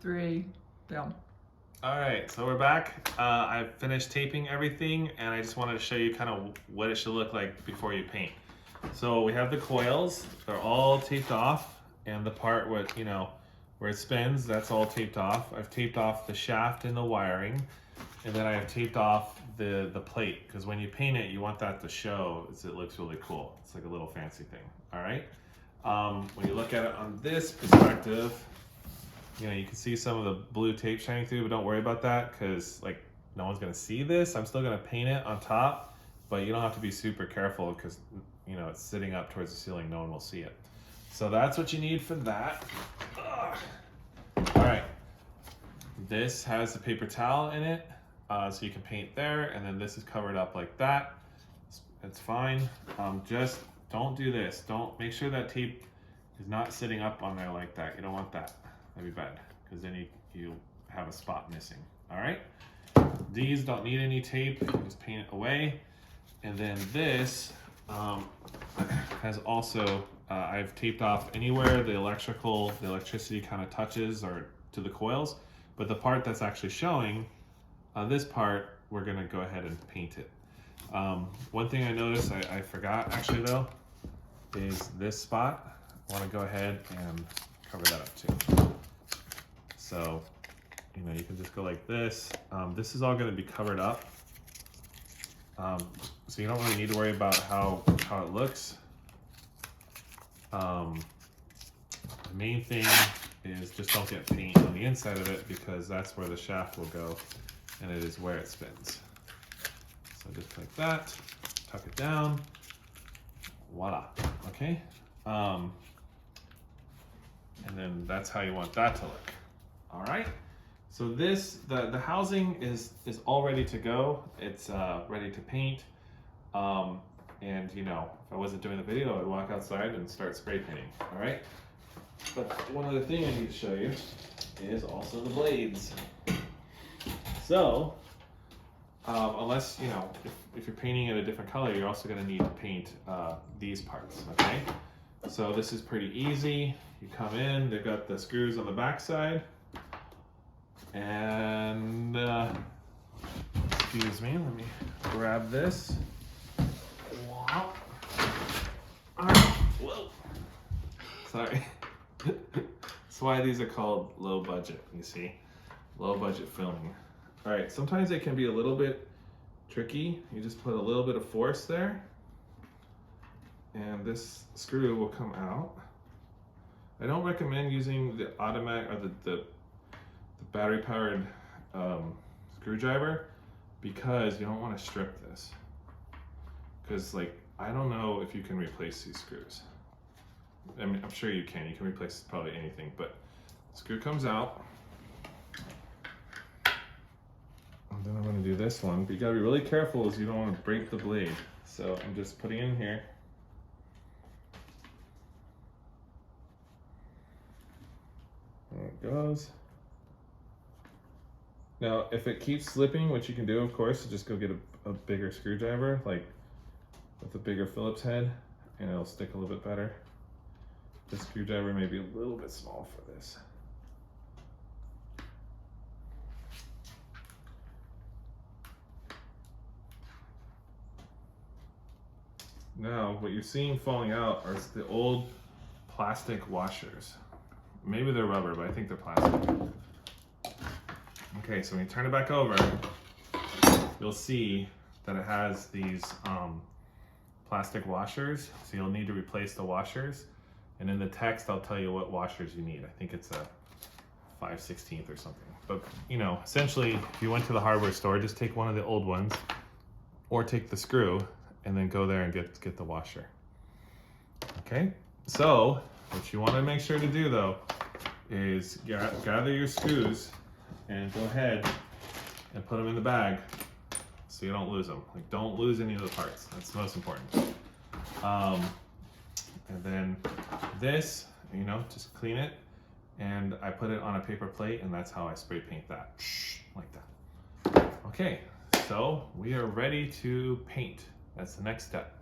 3, film. All right, so we're back. I've finished taping everything, and I just wanted to show you kind of what it should look like before you paint. So we have the coils, they're all taped off, and the part where, where it spins, that's all taped off. I've taped off the shaft and the wiring, and then I have taped off the plate, because when you paint it, you want that to show, it looks really cool. It's like a little fancy thing, all right? When you look at it on this perspective, you can see some of the blue tape shining through, but don't worry about that because no one's gonna see this. I'm still gonna paint it on top, but you don't have to be super careful because it's sitting up towards the ceiling. No one will see it. So that's what you need for that. Ugh. All right, this has the paper towel in it, so you can paint there, and then this is covered up like that. It's fine. Just don't do this. Make sure that tape is not sitting up on there like that. You don't want that. That'd be bad, because then you have a spot missing. All right, these don't need any tape. You can just paint it away. And then this has also, I've taped off anywhere the electricity kind of touches or to the coils, but the part that's actually showing, this part, we're gonna go ahead and paint it. One thing I noticed I forgot actually though, is this spot. I wanna go ahead and cover that up too. So, you can just go like this. This is all going to be covered up. So you don't really need to worry about how it looks. The main thing is just don't get paint on the inside of it because that's where the shaft will go and it is where it spins. So just like that, tuck it down, voila, okay? And then that's how you want that to look. All right, so the housing is all ready to go. It's ready to paint. And if I wasn't doing the video, I'd walk outside and start spray painting. All right, but one other thing I need to show you is also the blades. So unless if you're painting it a different color, you're also going to need to paint these parts. Okay, so this is pretty easy. You come in, they've got the screws on the back side. And excuse me, let me grab this. Wow. Whoa. Sorry. That's why these are called low budget, you see. Low budget filming. All right, sometimes it can be a little bit tricky. You just put a little bit of force there and this screw will come out. I don't recommend using the automatic or the battery powered screwdriver because you don't want to strip this, because I don't know if you can replace these screws. I mean, I'm sure you can replace probably anything, but the screw comes out and then I'm going to do this one, but you got to be really careful as you don't want to break the blade. So I'm just putting it in here. There it goes. Now, if it keeps slipping, what you can do, of course, is just go get a bigger screwdriver, like with a bigger Phillips head, and it'll stick a little bit better. This screwdriver may be a little bit small for this. Now, what you're seeing falling out are the old plastic washers. Maybe they're rubber, but I think they're plastic. Okay, so when you turn it back over, you'll see that it has these plastic washers. So you'll need to replace the washers. And in the text, I'll tell you what washers you need. I think it's a 5/16 or something. But essentially, if you went to the hardware store, just take one of the old ones or take the screw and then go there and get the washer. Okay, so what you want to make sure to do though is gather your screws and go ahead and put them in the bag so you don't lose them. Don't lose any of the parts. That's most important. And then this, just clean it. And I put it on a paper plate and that's how I spray paint that, like that. Okay, so we are ready to paint. That's the next step.